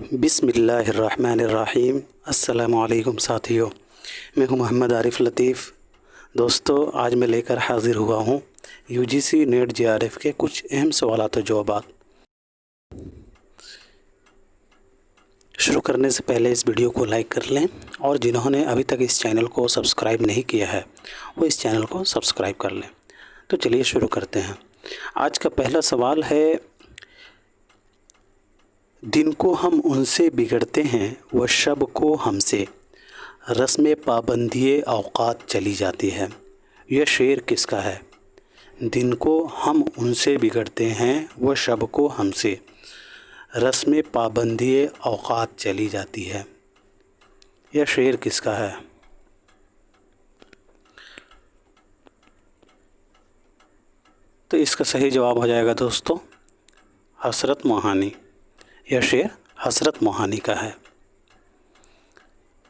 بسم اللہ الرحمن الرحیم۔ السلام علیکم ساتھیو، میں ہوں محمد عارف لطیف۔ دوستو، آج میں لے کر حاضر ہوا ہوں U G C NET J R F کے کچھ اہم سوالات و جوابات۔ شروع کرنے سے پہلے اس ویڈیو کو لائک کر لیں، اور جنہوں نے ابھی تک اس چینل کو سبسکرائب نہیں کیا ہے وہ اس چینل کو سبسکرائب کر لیں۔ تو چلیے شروع کرتے ہیں۔ آج کا پہلا سوال ہے، دن کو ہم ان سے بگڑتے ہیں وہ شب کو ہم سے، رسم پابندی اوقات چلی جاتی ہے۔ یہ شعر کس کا ہے؟ دن کو ہم ان سے بگڑتے ہیں وہ شب کو ہم سے، رسم پابندی اوقات چلی جاتی ہے۔ یہ شعر کس کا ہے؟ تو اس کا صحیح جواب ہو جائے گا دوستو حسرت موہانی۔ یہ شعر حسرت موہانی کا ہے۔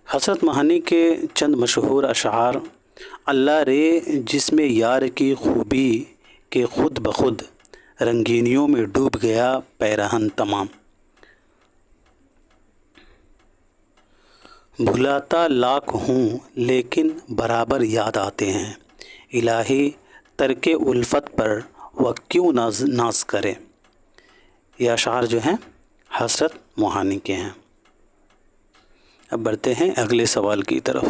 حسرت موہانی کے چند مشہور اشعار: اللہ رے جس میں یار کی خوبی کہ خود بخود، رنگینیوں میں ڈوب گیا پیرہن تمام، بھلاتا لاکھ ہوں لیکن برابر یاد آتے ہیں، الہی ترک الفت پر وہ کیوں ناز کرے۔ یہ اشعار جو ہیں حسرت موہانی کے ہیں۔ اب بڑھتے ہیں اگلے سوال کی طرف۔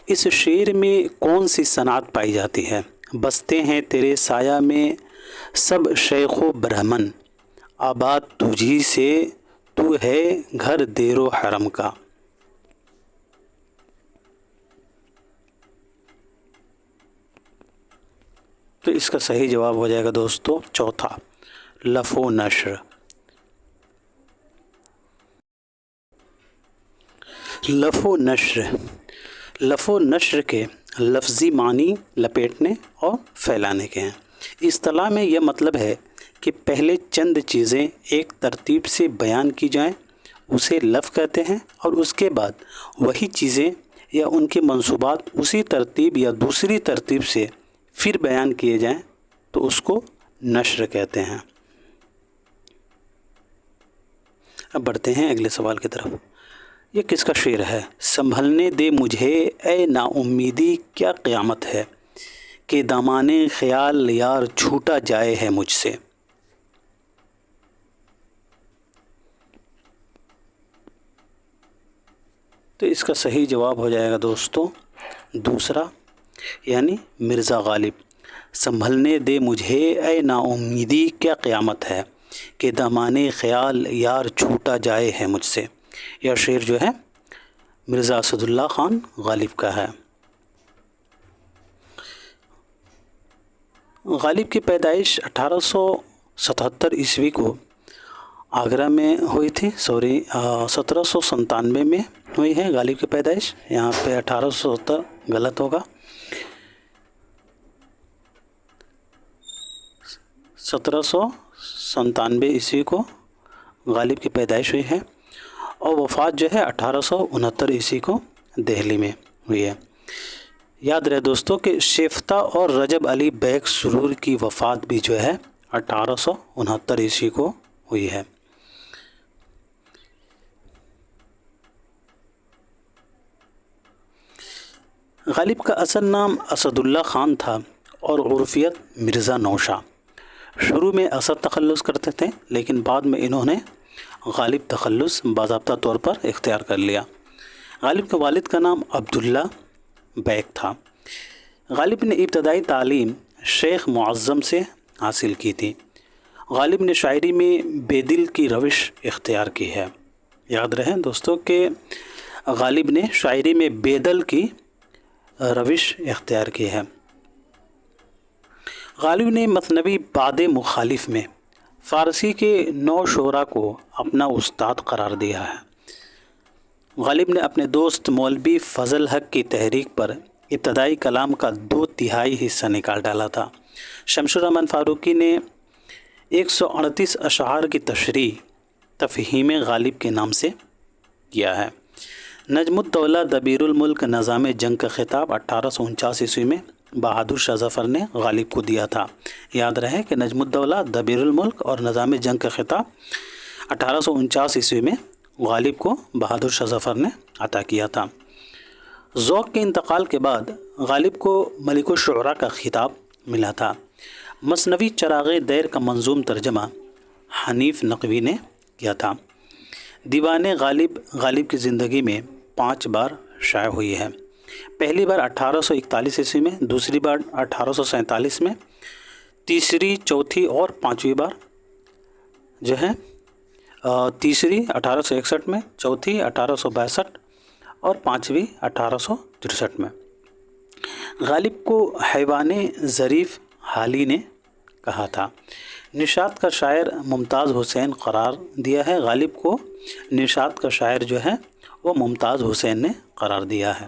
اس شعر میں کون سی صنعت پائی جاتی ہے؟ بستے ہیں تیرے سایہ میں سب شیخ و برہمن، آباد تجھی سے تو ہے گھر دیر و حرم کا۔ تو اس کا صحیح جواب ہو جائے گا دوستو چوتھا، لف و نشر۔ لف و نشر، لف و نشر کے لفظی معنی لپیٹنے اور پھیلانے کے ہیں۔ اصطلاح میں یہ مطلب ہے کہ پہلے چند چیزیں ایک ترتیب سے بیان کی جائیں، اسے لف کہتے ہیں، اور اس کے بعد وہی چیزیں یا ان کے منصوبات اسی ترتیب یا دوسری ترتیب سے پھر بیان کیے جائیں تو اس کو نشر کہتے ہیں۔ اب بڑھتے ہیں اگلے سوال کی طرف۔ یہ کس کا شعر ہے؟ سنبھلنے دے مجھے اے نا امیدی کیا قیامت ہے، کہ دامان خیال یار چھوٹا جائے ہے مجھ سے۔ تو اس کا صحیح جواب ہو جائے گا دوستو دوسرا، یعنی مرزا غالب۔ سنبھلنے دے مجھے اے نا امیدی کیا قیامت ہے، کہ دامان خیال یار چھوٹا جائے ہے مجھ سے۔ یہ شعر جو ہے مرزا اسد اللہ خان غالب کا ہے۔ غالب کی پیدائش 1877 عیسوی کو آگرہ میں ہوئی تھی، 1797 میں ہوئی ہے غالب کی پیدائش، یہاں پہ 1870 غلط ہوگا۔ 1797 عیسوی کو غالب کی پیدائش ہوئی ہے، اور وفات جو ہے 1869 عیسوی کو دہلی میں ہوئی ہے۔ یاد رہے دوستو کہ شیفتہ اور رجب علی بیگ سرور کی وفات بھی جو ہے 1869 عیسوی کو ہوئی ہے۔ غالب کا اصل نام اسد اللہ خان تھا اور عرفیت مرزا نوشا۔ شروع میں اسد تخلص کرتے تھے، لیکن بعد میں انہوں نے غالب تخلص باضابطہ طور پر اختیار کر لیا۔ غالب کے والد کا نام عبداللہ بیگ تھا۔ غالب نے ابتدائی تعلیم شیخ معظم سے حاصل کی تھی۔ غالب نے شاعری میں بے دل کی روش اختیار کی ہے۔ یاد رہے دوستو کہ غالب نے شاعری میں بے دل کی روش اختیار کی ہے۔ غالب نے مثنوی باد مخالف میں فارسی کے 9 شعراء کو اپنا استاد قرار دیا ہے۔ غالب نے اپنے دوست مولوی فضل حق کی تحریک پر ابتدائی کلام کا 2/3 حصہ نکال ڈالا تھا۔ شمس الرحمن فاروقی نے 138 اشعار کی تشریح تفہیم غالب کے نام سے کیا ہے۔ نجم الدولہ دبیر الملک نظام جنگ کا خطاب 1849 عیسوی میں بہادر شاہ ظفر نے غالب کو دیا تھا۔ یاد رہے کہ نجم الدولہ دبیر الملک اور نظام جنگ کا خطاب 1849 عیسوی میں غالب کو بہادر شاہ ظفر نے عطا کیا تھا۔ ذوق کے انتقال کے بعد غالب کو ملک الشعراء کا خطاب ملا تھا۔ مثنوی چراغ دیر کا منظوم ترجمہ حنیف نقوی نے کیا تھا۔ دیوان غالب کی زندگی میں 5 بار شائع ہوئی ہے۔ پہلی بار 1841 عیسوی میں، دوسری بار 1847 میں، تیسری، چوتھی اور 5ویں بار جو ہے تیسری 1861 میں، چوتھی 1862 اور 5ویں 1863 میں۔ غالب کو حیوان ظریف حالی نے کہا تھا۔ نشاط کا شاعر ممتاز حسین قرار دیا ہے۔ غالب کو نشاط کا شاعر جو ہے وہ ممتاز حسین نے قرار دیا ہے۔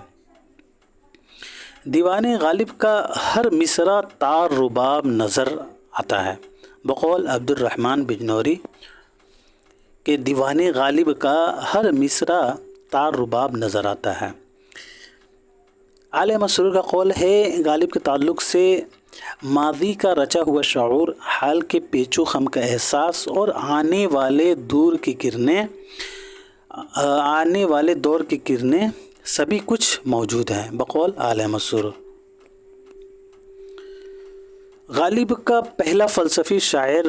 دیوان غالب کا ہر مصرع تار رباب نظر آتا ہے۔ بقول عبد الرحمن بجنوری کہ دیوان غالب کا ہر مصرع تار رباب نظر آتا ہے۔ آل مسرور کا قول ہے غالب کے تعلق سے ماضی کا رچا ہوا شعور، حال کے پیچ و خم کا احساس اور آنے والے دور کی کرنیں سبھی کچھ موجود ہیں۔ بقول آل مسرور غالب کا پہلا فلسفی شاعر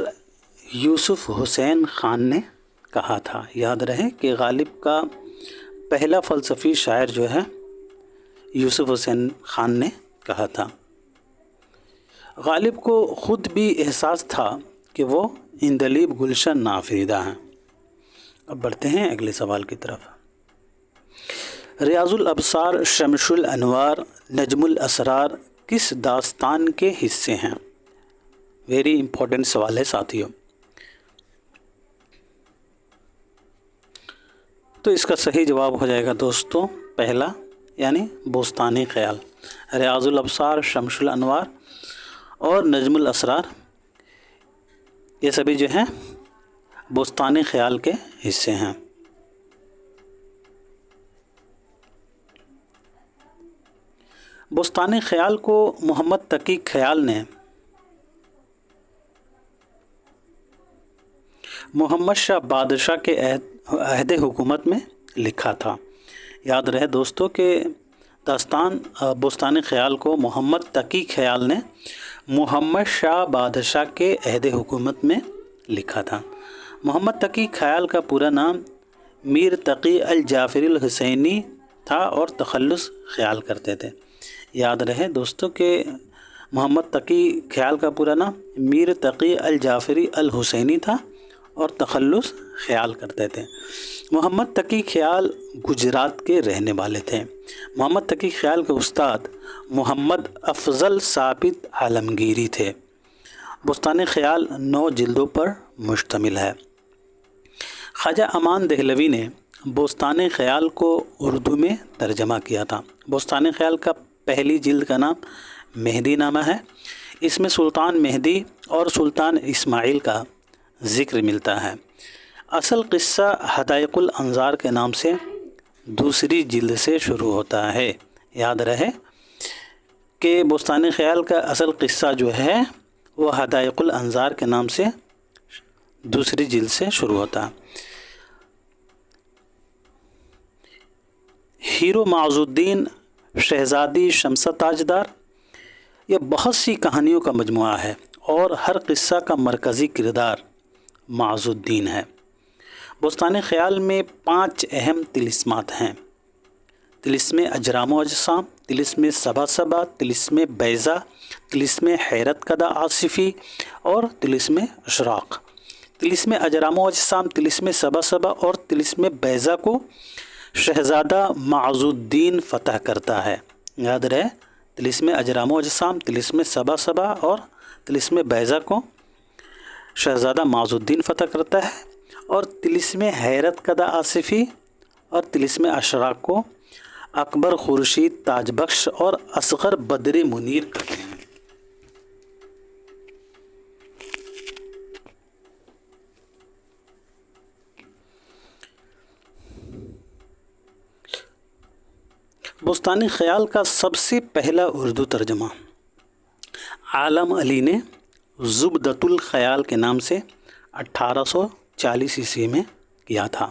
یوسف حسین خان نے کہا تھا۔ یاد رہے کہ غالب کا پہلا فلسفی شاعر جو ہے یوسف حسین خان نے کہا تھا۔ غالب کو خود بھی احساس تھا کہ وہ عندلیب گلشن نافریدہ ہیں۔ اب بڑھتے ہیں اگلے سوال کی طرف۔ ریاض الابصار، شمس الانوار، نجم الاسرار کس داستان کے حصے ہیں؟ ویری امپورٹنٹ سوال ہے ساتھیوں۔ تو اس کا صحیح جواب ہو جائے گا دوستوں پہلا، یعنی بوستان خیال۔ ریاض الابصار، شمس الانوار اور نجم الاسرار یہ سبھی جو ہیں بوستان خیال کے حصے ہیں۔ بوستان خیال کو محمد تقی خیال نے محمد شاہ بادشاہ کے عہد حکومت میں لکھا تھا۔ یاد رہے دوستوں کہ داستان بوستان خیال کو محمد تقی خیال نے محمد شاہ بادشاہ کے عہد حکومت میں لکھا تھا۔ محمد تقی خیال کا پورا نام میر تقی الجعفری الحسینی تھا اور تخلص خیال کرتے تھے۔ یاد رہے دوستوں کہ محمد تقی خیال کا پورا نام میر تقی الجعفری الحسینی تھا اور تخلص خیال کرتے تھے۔ محمد تقی خیال گجرات کے رہنے والے تھے۔ محمد تقی خیال کے استاد محمد افضل ثابت عالمگیری تھے۔ بوستان خیال 9 جلدوں پر مشتمل ہے۔ خواجہ امان دہلوی نے بوستان خیال کو اردو میں ترجمہ کیا تھا۔ بوستان خیال کا پہلی جلد کا نام مہدی نامہ ہے۔ اس میں سلطان مہدی اور سلطان اسماعیل کا ذکر ملتا ہے۔ اصل قصہ حدائق الانظار کے نام سے دوسری جلد سے شروع ہوتا ہے۔ یاد رہے کہ بوستان خیال کا اصل قصہ جو ہے وہ حدائق الانظار کے نام سے دوسری جلد سے شروع ہوتا ہے۔ ہیرو معز الدین، شہزادی شمسہ تاجدار، یہ بہت سی کہانیوں کا مجموعہ ہے اور ہر قصہ کا مرکزی کردار معز الدین ہے۔ بوستان خیال میں 5 اہم طلسمات ہیں: طلسم اجرام و اجسام، طلسم صبا صبا، طلسم بیضا، طلسم حیرت کدہ آصفی اور طلسم اشراق۔ طلسم اجرام و اجسام، طلسم صبا صبا اور طلسم بیضا کو شہزادہ معز الدین فتح کرتا ہے۔ یاد رہے طلسم اجرام و اجسام، طلسم صبا صبا اور طلسم بیضا کو شہزادہ معز الدین فتح کرتا ہے، اور طلسم حیرت کدہ آصفی اور طلسم اشراق کو اکبر خورشید تاج بخش اور اصغر بدر منیر کرتے ہیں۔ بوستان خیال کا سب سے پہلا اردو ترجمہ عالم علی نے زبدۃ الخیال کے نام سے 1840 عیسوی میں کیا تھا۔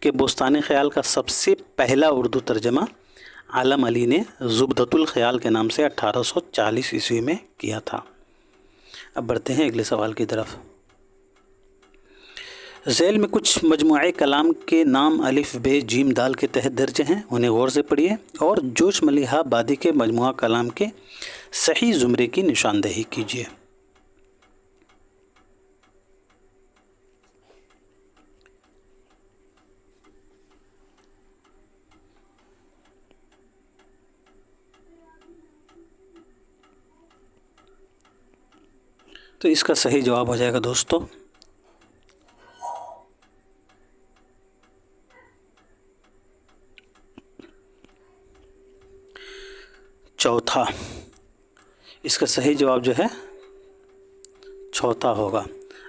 کہ بستان خیال کا سب سے پہلا اردو ترجمہ عالم علی نے زبدۃ الخیال کے نام سے 1840 عیسوی میں کیا تھا۔ اب بڑھتے ہیں اگلے سوال کی طرف۔ ذیل میں کچھ مجموعہ کلام کے نام الف ب جیم دال کے تحت درج ہیں، انہیں غور سے پڑھیے اور جوش ملیحہ آبادی کے مجموعہ کلام کے صحیح زمرے کی نشاندہی کیجیے۔ تو اس کا صحیح جواب ہو جائے گا دوستو چوتھا۔ اس کا صحیح جواب جو ہے چوتھا ہوگا،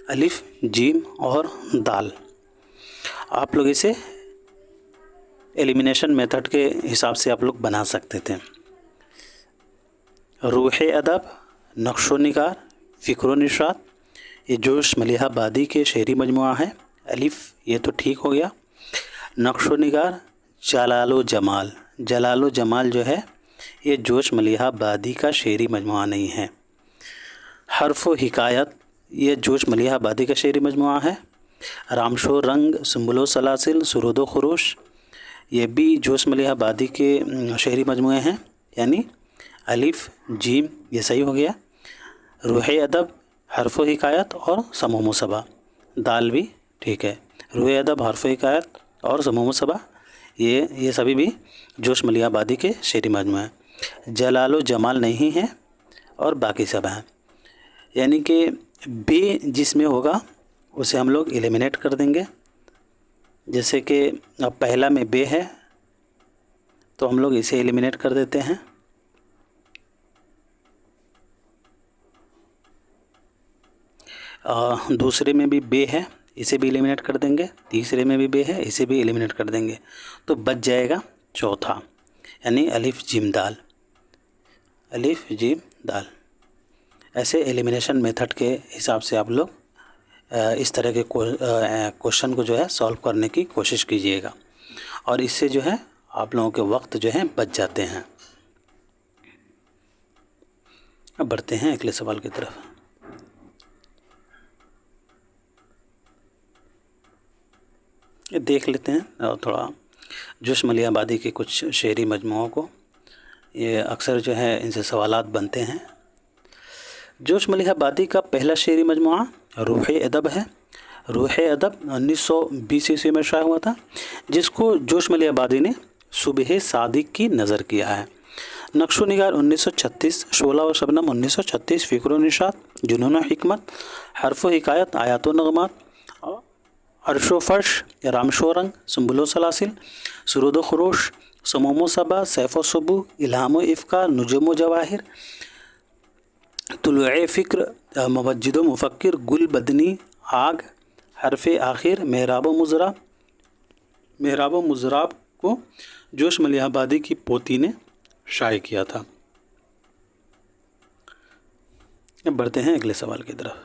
الف جیم اور دال۔ آپ لوگ اسے ایلیمینیشن میتھڈ کے حساب سے آپ لوگ بنا سکتے تھے۔ روح ادب، نقش و نگار، فکر و نشاط، یہ جوش ملیحہ آبادی کے شعری مجموعہ ہے۔ الف یہ تو ٹھیک ہو گیا۔ نقش و نگار جلال و جمال، جلال و جمال جو ہے یہ جوش ملیحہ آبادی کا شعری مجموعہ نہیں ہے۔ حرف و حکایت یہ جوش ملیحہ آبادی کا شعری مجموعہ ہے۔ رامش و رنگ، سنبل و سلاسل، سرود و خروش یہ بھی جوش ملیحہ آبادی کے شعری مجموعے ہیں، یعنی الف جیم یہ صحیح ہو گیا۔ روح ادب، حرف و حکایت اور سموم و صبا، دال بھی ٹھیک ہے۔ روح ادب، حرف و حکایت اور سموم و صبا یہ سبھی بھی جوش ملیحہ آبادی کے شعری مجموعے ہیں۔ جلال و جمال نہیں ہے اور باقی سب ہیں، یعنی کہ بے جس میں ہوگا اسے ہم لوگ ایلیمینیٹ کر دیں گے۔ جیسے کہ اب پہلا میں بے ہے تو ہم لوگ اسے ایلیمینیٹ کر دیتے ہیں۔ دوسرے میں بھی بے ہے، اسے بھی ایلیمینیٹ کر دیں گے۔ تیسرے میں بھی بے ہے، اسے بھی ایلیمینیٹ کر دیں گے، تو بچ جائے گا چوتھا، یعنی الف جیم دال، الف جیم دال۔ ایسے ایلیمینیشن میتھڈ کے حساب سے آپ لوگ اس طرح کے کوشچن کو جو ہے سولو کرنے کی کوشش کیجیے گا، اور اس سے جو ہے آپ لوگوں کے وقت جو ہے بچ جاتے ہیں۔ اب بڑھتے ہیں اگلے سوال کی طرف۔ دیکھ لیتے ہیں اور تھوڑا جوش ملیحہ آبادی کے کچھ شعری مجموعوں کو، یہ اکثر جو ہے ان سے سوالات بنتے ہیں۔ جوش ملیحہ آبادی کا پہلا شعری مجموعہ روح ادب ہے۔ روح ادب 1920 عیسوی میں شائع ہوا تھا، جس کو جوش ملیحہ آبادی نے صبح صادق کی نظر کیا ہے۔ نقش و نگار 1936، شعلہ و شبنم 1936، فکر و نشاط، جنون و حکمت، حرف و حکایت، آیات و نغمات، عرش و فرش، رامش و رنگ، سنبل و سلاسل، سرود و خروش، سموم و صبا، سیف و صبو، الہام و افکار، نجوم و جواہر، طلوع فکر، موجد و مفکر، گل بدنی، آگ، حرف آخر، محراب و مضراب۔ محراب و مضراب کو جوش ملیحہ آبادی کی پوتی نے شائع کیا تھا۔ اب بڑھتے ہیں اگلے سوال کی طرف۔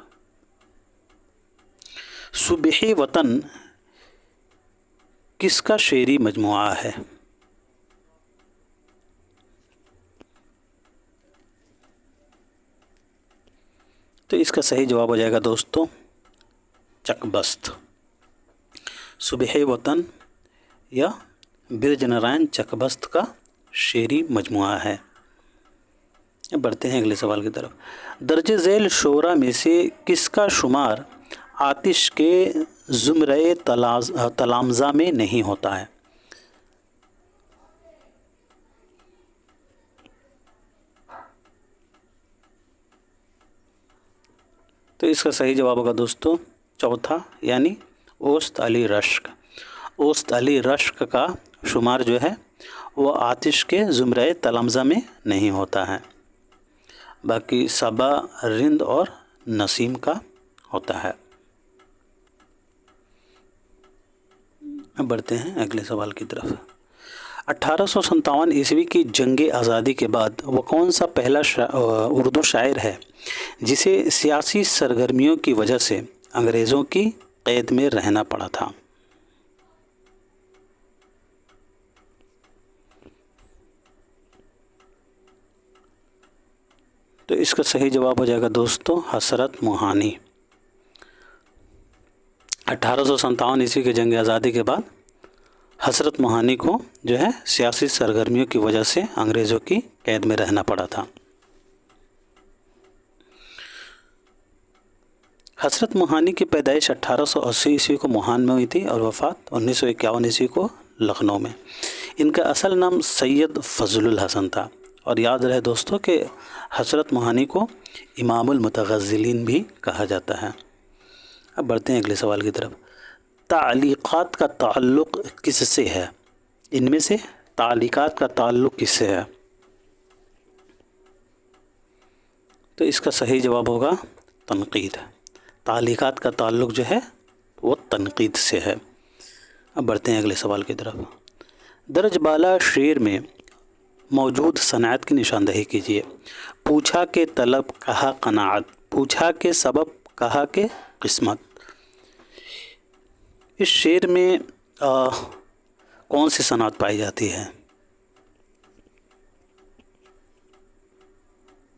صبح وطن کس کا شعری مجموعہ ہے؟ تو اس کا صحیح جواب ہو جائے گا دوستو چک بست۔ صبح وطن یا برج نارائن چک بست کا شعری مجموعہ ہے۔ اب بڑھتے ہیں اگلے سوال کی طرف۔ درج ذیل شعراء میں سے کس کا شمار آتش کے زمرۂ تلامذہ میں نہیں ہوتا ہے؟ تو اس کا صحیح جواب ہوگا دوستو چوتھا، یعنی اوسط علی رشک۔ اوسط علی رشک کا شمار جو ہے وہ آتش کے زمرۂ تلامذہ میں نہیں ہوتا ہے، باقی صبا، رند اور نسیم کا ہوتا ہے۔ اب بڑھتے ہیں اگلے سوال کی طرف۔ 1857 عیسوی کی جنگ آزادی کے بعد وہ کون سا پہلا اردو شاعر ہے جسے سیاسی سرگرمیوں کی وجہ سے انگریزوں کی قید میں رہنا پڑا تھا؟ تو اس کا صحیح جواب ہو جائے گا دوستو حسرت موہانی۔ 1857 عیسوی کے جنگ آزادی کے بعد حسرت موہانی کو جو ہے سیاسی سرگرمیوں کی وجہ سے انگریزوں کی قید میں رہنا پڑا تھا۔ حسرت موہانی کی پیدائش 1880 عیسوی کو موہان میں ہوئی تھی اور وفات 1951 عیسوی کو لکھنؤ میں۔ ان کا اصل نام سید فضل الحسن تھا، اور یاد رہے دوستو کہ حسرت موہانی کو امام المتغزلین بھی کہا جاتا ہے۔ اب بڑھتے ہیں اگلے سوال کی طرف۔ تعلیقات کا تعلق کس سے ہے؟ ان میں سے تعلیقات کا تعلق کس سے ہے؟ تو اس کا صحیح جواب ہوگا تنقید۔ تعلیقات کا تعلق جو ہے وہ تنقید سے ہے۔ اب بڑھتے ہیں اگلے سوال کی طرف۔ درج بالا شعر میں موجود صنعت کی نشاندہی کیجیے۔ پوچھا کہ طلب، کہا قناعت، پوچھا کہ سبب، کہا کہ قسمت۔ اس شعر میں کون سی صنعت پائی جاتی ہے؟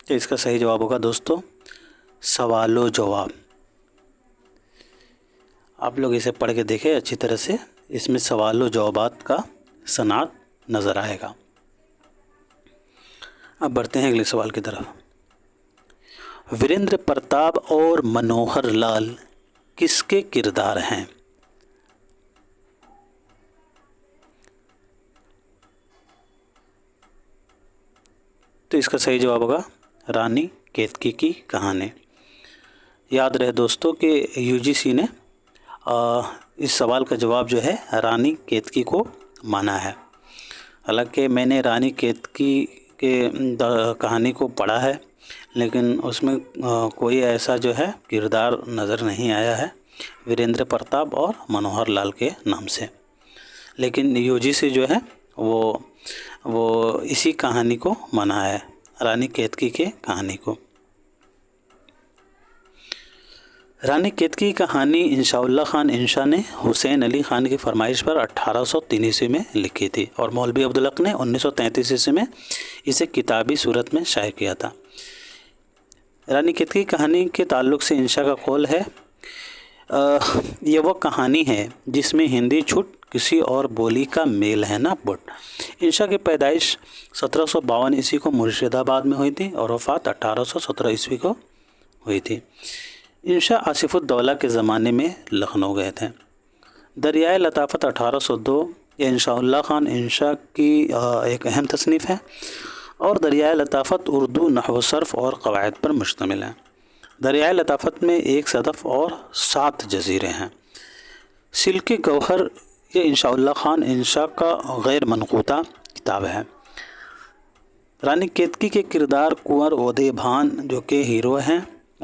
تو اس کا صحیح جواب ہوگا دوستو سوال و جواب۔ آپ لوگ اسے پڑھ کے دیکھیں اچھی طرح سے، اس میں سوال و جوابات کا صنعت نظر آئے گا۔ اب بڑھتے ہیں اگلے سوال کی طرف۔ وریندر پرتاپ اور منوہر لال کس کے کردار ہیں؟ تو اس کا صحیح جواب ہوگا رانی کیتکی کی کہانی۔ یاد رہے دوستو کہ یو جی سی نے اس سوال کا جواب جو ہے رانی کیتکی کو مانا ہے۔ حالانکہ میں نے رانی کیتکی کے کہانی کو پڑھا ہے، لیکن اس میں کوئی ایسا جو ہے کردار نظر نہیں آیا ہے وریندر پرتاپ اور منوہر لال کے نام سے، لیکن یو جی سی جو ہے وہ اسی کہانی کو مانا ہے، رانی کیتکی کے کہانی کو۔ رانی کیتکی کی کہانی انشاء اللہ خان انشا نے حسین علی خان کی فرمائش پر 1803 عیسوی میں لکھی تھی، اور مولوی عبدالحق نے 1933 عیسوی میں اسے کتابی صورت میں شائع کیا تھا۔ رانی کیتکی کی کہانی کے تعلق سے انشا کا قول ہے یہ وہ کہانی ہے جس میں ہندی چھٹ کسی اور بولی کا میل ہے نا بٹ۔ انشا کی پیدائش 1752 عیسوی کو مرشد آباد میں ہوئی تھی اور وفات 1817 عیسوی کو ہوئی تھی۔ انشا آصف الدولہ کے زمانے میں لکھنؤ گئے تھے۔ دریائے لطافت 1802 یہ انشاء اللہ خان انشا کی ایک اہم تصنیف ہے، اور دریائے لطافت اردو نحو صرف اور قواعد پر مشتمل ہے۔ دریائے لطافت میں 1 صدف اور 7 جزیرے ہیں۔ سلک گوہر یہ انشاء اللہ خان انشا کا غیر منقوطہ کتاب ہے۔ رانی کیتکی کے کردار کنور اودے بھان جو کہ ہیرو ہیں،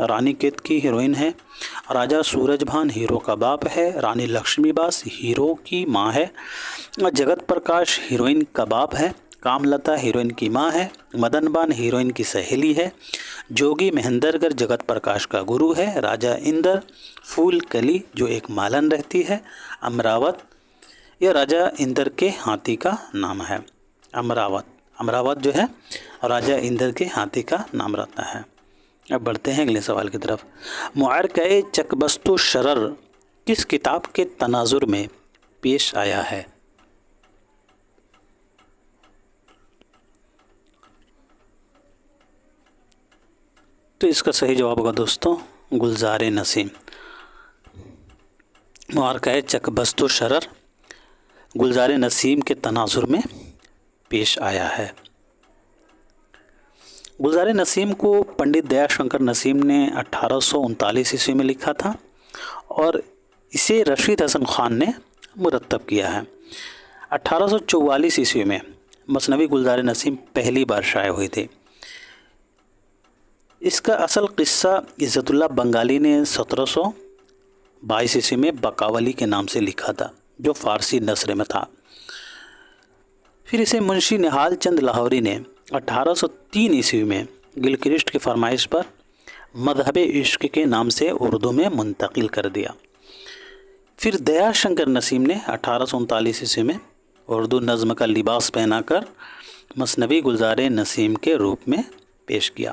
رانی کیتکی ہیروئن ہے، راجہ سورج بھان ہیرو کا باپ ہے، رانی لکشمی باس ہیرو کی ماں ہے، جگت پرکاش ہیروئن کا باپ ہے، کام لتا ہیروئن کی ماں ہے، مدن بان ہیروئن کی سہیلی ہے، جوگی مہندر گر جگت پرکاش کا گرو ہے، راجہ اندر پھول کلی جو ایک مالن رہتی ہے، امراوت یہ راجہ اندر کے ہاتھی کا نام ہے۔ امراوت جو ہے راجہ اندر کے ہاتھی کا نام رہتا ہے۔ اب بڑھتے ہیں اگلے سوال کی طرف۔ معرکہ چکبست و شرر کس کتاب کے تناظر میں پیش آیا ہے؟ تو اس کا صحیح جواب ہوگا دوستوں گلزار نسیم۔ معرکہ چکبست و شرر گلزار نسیم کے تناظر میں پیش آیا ہے۔ گلزار نسیم کو پنڈت دیا شنکر نسیم نے 1839 عیسوی میں لکھا تھا، اور اسے رشید حسن خان نے مرتب کیا ہے۔ 1844 عیسوی میں مثنوی گلزار نسیم پہلی بار شائع ہوئی تھی۔ اس کا اصل قصہ عزت اللہ بنگالی نے 1722 عیسوی میں بقاولی کے نام سے لکھا تھا، جو فارسی نثر میں تھا۔ پھر اسے منشی نہال چند لاہوری نے 1803 عیسوی میں گلکرسٹ کی فرمائش پر مذہب عشق کے نام سے اردو میں منتقل کر دیا۔ پھر دیا شنکر نسیم نے 1839 عیسوی میں اردو نظم کا لباس پہنا کر مثنوی گلزار نسیم کے روپ میں پیش کیا۔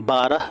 12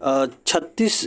36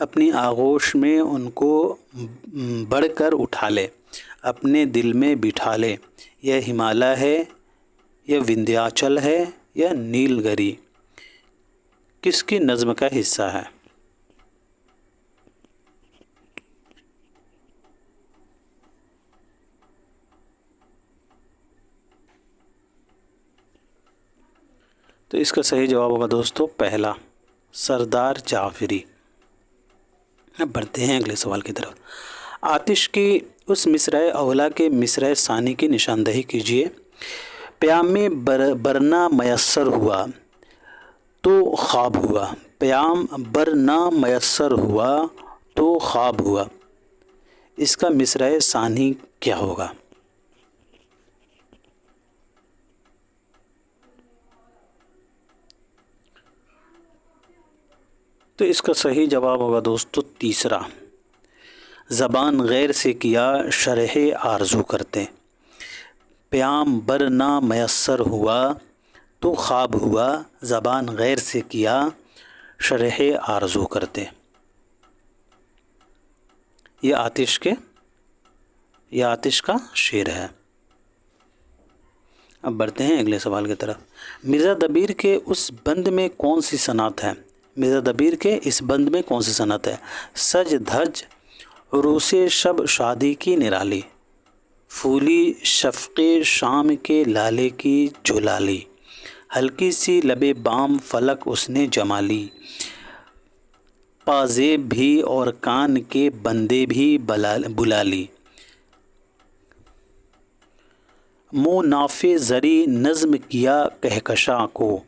اپنی آغوش میں ان کو بڑھ کر اٹھا لے، اپنے دل میں بٹھا لے، یہ ہمالیہ ہے، یہ وندھیاچل ہے، یا نیل گری، کس کی نظم کا حصہ ہے؟ تو اس کا صحیح جواب ہوگا دوستو پہلا، سردار جعفری۔ اب بڑھتے ہیں اگلے سوال کی طرف۔ آتش کی اس مصرع اولا کے مصرع ثانی کی نشاندہی کیجیے۔ پیام میں برنا میسر ہوا تو خواب ہوا، پیام برنا میسر ہوا تو خواب ہوا، اس کا مصرع ثانی کیا ہوگا؟ تو اس کا صحیح جواب ہوگا دوستو تیسرا، زبان غیر سے کیا شرح آرزو کرتے، پیام بر نہ میسر ہوا تو خواب ہوا، زبان غیر سے کیا شرح آرزو کرتے۔ یہ آتش کا شعر ہے۔ اب بڑھتے ہیں اگلے سوال کی طرف۔ مرزا دبیر کے اس بند میں کون سی صنعت ہے؟ مرزا دبیر کے اس بند میں کون سی صنعت ہے؟ سج دھج عروس شب شادی کی نرالی، پھولی شفق شام کے لالے کی جھلالی، ہلکی سی لبِ بام فلک اس نے جمالی، پازیب بھی اور کان کے بندے بھی بلالی، منہ نافِ زری نظم کیا کہکشاں کو،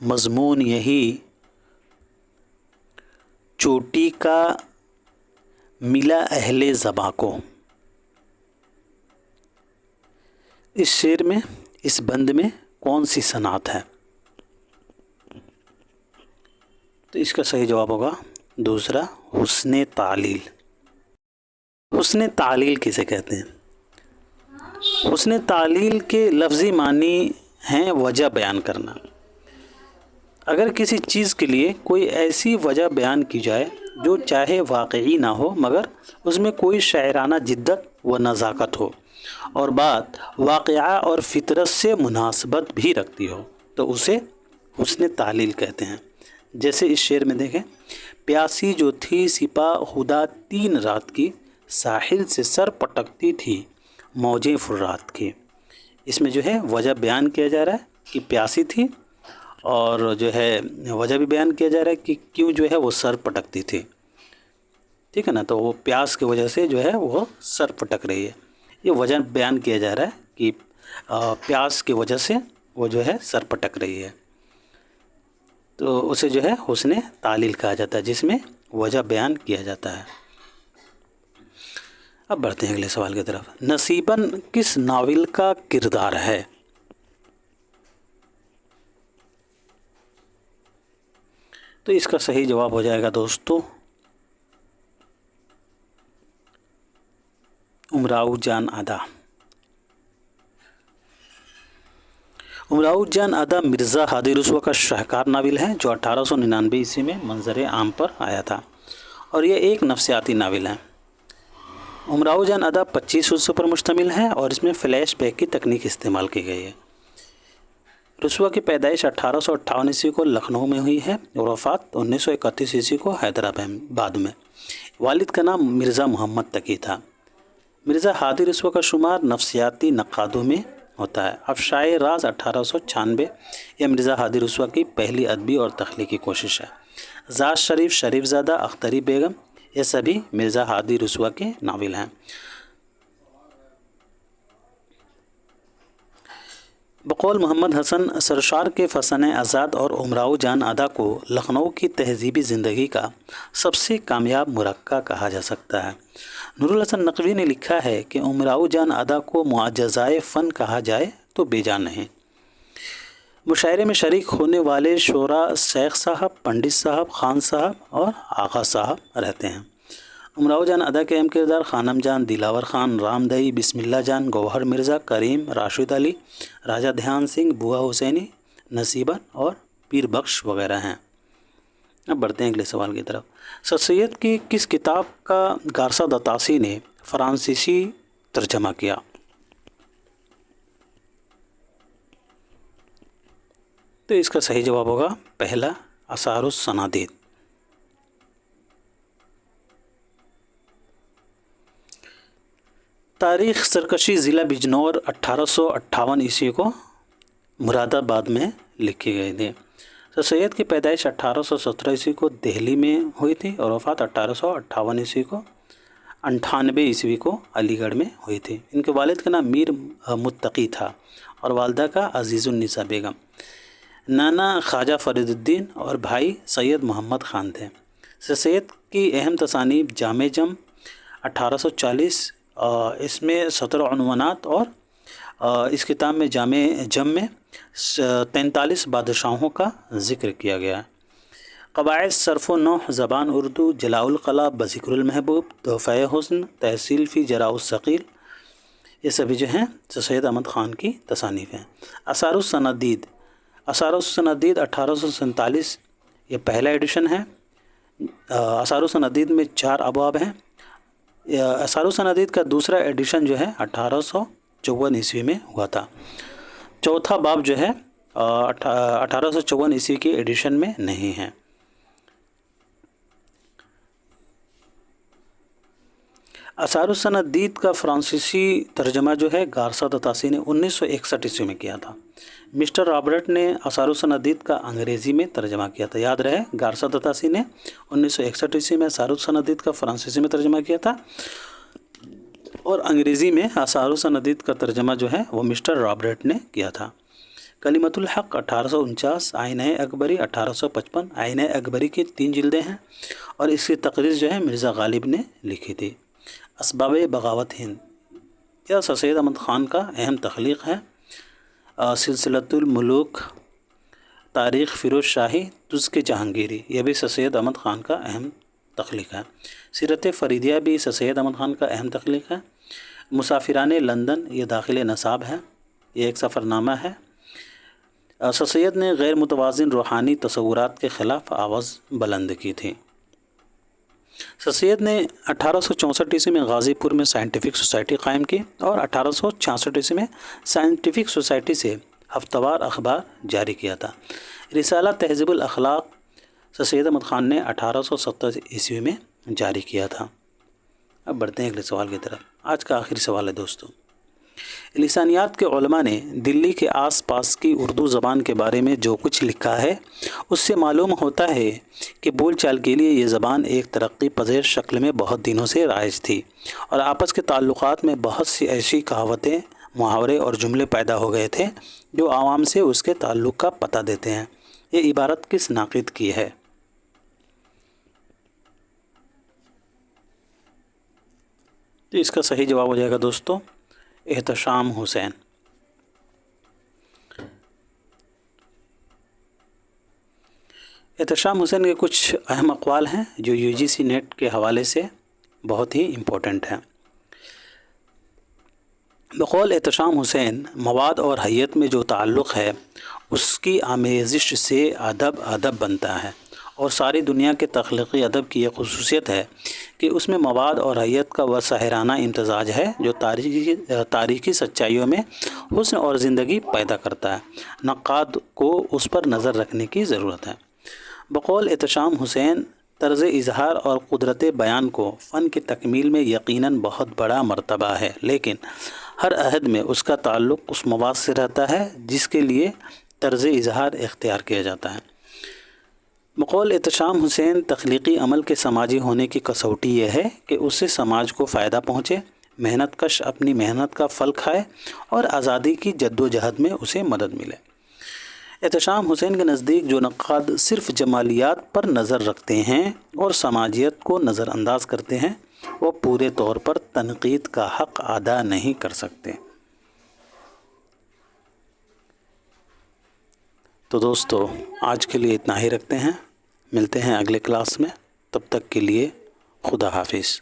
مضمون یہی چوٹی کا ملا اہل زباں کو۔ اس شعر میں، اس بند میں کون سی صنعت ہے؟ تو اس کا صحیح جواب ہوگا دوسرا، حسن تعلیل۔ حسن تعلیل کسے کہتے ہیں؟ حسن تعلیل کے لفظی معنی ہیں وجہ بیان کرنا۔ اگر کسی چیز کے لیے کوئی ایسی وجہ بیان کی جائے جو چاہے واقعی نہ ہو مگر اس میں کوئی شاعرانہ جدت و نزاکت ہو اور بات واقعہ اور فطرت سے مناسبت بھی رکھتی ہو تو اسے حسن تعلیل کہتے ہیں۔ جیسے اس شعر میں دیکھیں، پیاسی جو تھی سپاہ خدا 3 رات کی، ساحل سے سر پٹکتی تھی موجیں فرات کی۔ اس میں جو ہے وجہ بیان کیا جا رہا ہے کہ پیاسی تھی، اور جو ہے وجہ بھی بیان کیا جا رہا ہے کہ کیوں جو ہے وہ سر پٹکتی تھی، ٹھیک ہے نا؟ تو وہ پیاس کی وجہ سے جو ہے وہ سر پٹک رہی ہے، یہ وجہ بیان کیا جا رہا ہے کہ پیاس کی وجہ سے وہ جو ہے سر پٹک رہی ہے، تو اسے جو ہے حسن تعلیل کہا جاتا ہے جس میں وجہ بیان کیا جاتا ہے۔ اب بڑھتے ہیں اگلے سوال کی طرف۔ نصیباً کس ناول کا کردار ہے؟ تو اس کا صحیح جواب ہو جائے گا دوستو امراؤ جان ادا۔ امراؤ جان ادا مرزا ہادی رسوا کا شاہکار ناول ہے جو 1899 عیسوی میں منظر عام پر آیا تھا، اور یہ ایک نفسیاتی ناول ہے۔ امراؤ جان ادا 25 حصوں پر مشتمل ہے اور اس میں فلیش بیک کی تکنیک استعمال کی گئی ہے۔ رسوا کی پیدائش 1858 عیسوی کو لکھنؤ میں ہوئی ہے اور وفات 1931 عیسوی کو حیدرآباد میں۔ والد کا نام مرزا محمد تقی تھا۔ مرزا ہادی رسوا کا شمار نفسیاتی نقادوں میں ہوتا ہے۔ افشائے راز 1896 یہ مرزا ہادی رسوا کی پہلی ادبی اور تخلیقی کوشش ہے۔ ذات شریف، شریف زادہ، اختری بیگم، یہ سبھی مرزا ہادی رسوا کے ناول ہیں۔ بقول محمد حسن سرشار کے فسانہ آزاد اور امراؤ جان ادا کو لکھنؤ کی تہذیبی زندگی کا سب سے کامیاب مرقع کہا جا سکتا ہے۔ نور الحسن نقوی نے لکھا ہے کہ امراؤ جان ادا کو معجزۂ فن کہا جائے تو بے جان نہیں۔ مشاعرے میں شریک ہونے والے شعراء شیخ صاحب، پنڈت صاحب، خان صاحب اور آغا صاحب رہتے ہیں۔ امراؤ جان ادا کے اہم کردار خانم جان، دلاور خان، رام دئی، بسم اللہ جان، گوہر مرزا، کریم، راشد علی، راجہ دھیان سنگھ، بوا حسینی، نصیباً اور پیر بخش وغیرہ ہیں۔ اب بڑھتے ہیں اگلے سوال کی طرف. سر سید کی کس کتاب کا گارسا دتاسی نے فرانسیسی ترجمہ کیا؟ تو اس کا صحیح جواب ہوگا پہلا آثار السنادید. تاریخ سرکشی ضلع بجنور 1858 عیسوی کو مراد آباد میں لکھی گئی تھی. سر سید کی پیدائش 1817 عیسوی کو دہلی میں ہوئی تھی اور وفات 1858 عیسوی کو 98 عیسوی کو علی گڑھ میں ہوئی تھی. ان کے والد کا نام میر متقی تھا اور والدہ کا عزیز النساء بیگم. نانا خواجہ فرید الدین اور بھائی سید محمد خان تھے. سر سید کی اہم تصانیف جامع جم 1840، اس میں 17 عنوانات اور اس کتاب میں جامع جم میں 43 بادشاہوں کا ذکر کیا گیا ہے. قواعد صرف و نحو زبان اردو، جلاء القلب بذکر المحبوب، تحفہ حسن، تحصیل فی جراء الثقیل، یہ سبھی جو ہیں سر سید احمد خان کی تصانیف ہیں. آثار السنادید 1847 یہ پہلا ایڈیشن ہے. آثار السنادید میں 4 ابواب ہیں. آثار السنادید کا دوسرا ایڈیشن جو ہے 1854 عیسوی میں ہوا تھا. چوتھا باب جو ہے 1854 عیسوی کی ایڈیشن میں نہیں ہے. آثار السنادید کا فرانسیسی ترجمہ جو ہے گارسا دتاسی نے 1961 عیسوی میں کیا تھا. مسٹر رابرٹ نے آثار السنادید کا انگریزی میں ترجمہ کیا تھا. یاد رہے گارسا دتاسی نے 1961 عیسوی میں آثار السنادید کا فرانسیسی میں ترجمہ کیا تھا اور انگریزی میں آثار السنادید کا ترجمہ جو ہے وہ مسٹر رابرٹ نے کیا تھا. کلمۃ الحق 1849، آئینہ اکبری 1855. آئینہ اکبری کی 3 جلدیں ہیں اور اس کی تقریر جو ہے مرزا غالب نے لکھی تھی. اسباب بغاوت ہند یہ سر سید احمد خان کا اہم تخلیق ہے. سلسلۃ الملوک، تاریخ فیروز شاہی، تزک جہانگیری یہ بھی سر سید احمد خان کا اہم تخلیق ہے. سیرت فریدیہ بھی سر سید احمد خان کا اہم تخلیق ہے. مسافران لندن یہ داخل نصاب ہے، یہ ایک سفر نامہ ہے. سر سید نے غیر متوازن روحانی تصورات کے خلاف آواز بلند کی تھی. سر سید نے 1864 عیسوی میں غازی پور میں سائنٹیفک سوسائٹی قائم کی اور 1866 عیسوی میں سائنٹیفک سوسائٹی سے ہفتہ وار اخبار جاری کیا تھا. رسالہ تہذیب الاخلاق سر سید احمد خان نے 1870 عیسوی میں جاری کیا تھا. اب بڑھتے ہیں اگلے سوال کی طرف. آج کا آخری سوال ہے دوستو. لسانیات کے علماء نے دلی کے آس پاس کی اردو زبان کے بارے میں جو کچھ لکھا ہے اس سے معلوم ہوتا ہے کہ بول چال کے لیے یہ زبان ایک ترقی پذیر شکل میں بہت دنوں سے رائج تھی اور آپس کے تعلقات میں بہت سی ایسی کہاوتیں، محاورے اور جملے پیدا ہو گئے تھے جو عوام سے اس کے تعلق کا پتہ دیتے ہیں. یہ عبارت کس ناقد کی ہے؟ تو اس کا صحیح جواب ہو جائے گا دوستو احتشام حسین. احتشام حسین کے کچھ اہم اقوال ہیں جو UGC نیٹ کے حوالے سے بہت ہی امپورٹنٹ ہیں. بقول احتشام حسین، مواد اور حیت میں جو تعلق ہے اس کی آمیزش سے ادب بنتا ہے اور ساری دنیا کے تخلیقی ادب کی یہ خصوصیت ہے کہ اس میں مواد اور حیت کا وہ سحرانہ امتزاج ہے جو تاریخی سچائیوں میں حسن اور زندگی پیدا کرتا ہے. نقاد کو اس پر نظر رکھنے کی ضرورت ہے. بقول احتشام حسین، طرز اظہار اور قدرت بیان کو فن کی تکمیل میں یقیناً بہت بڑا مرتبہ ہے، لیکن ہر عہد میں اس کا تعلق اس مواد سے رہتا ہے جس کے لیے طرز اظہار اختیار کیا جاتا ہے. بقول احتشام حسین، تخلیقی عمل کے سماجی ہونے کی کسوٹی یہ ہے کہ اس سے سماج کو فائدہ پہنچے، محنت کش اپنی محنت کا پھل کھائے اور آزادی کی جد و جہد میں اسے مدد ملے. احتشام حسین کے نزدیک جو نقاد صرف جمالیات پر نظر رکھتے ہیں اور سماجیت کو نظر انداز کرتے ہیں وہ پورے طور پر تنقید کا حق ادا نہیں کر سکتے. تو دوستو آج کے لیے اتنا ہی رکھتے ہیں، ملتے ہیں اگلے کلاس میں. تب تک کے لیے خدا حافظ.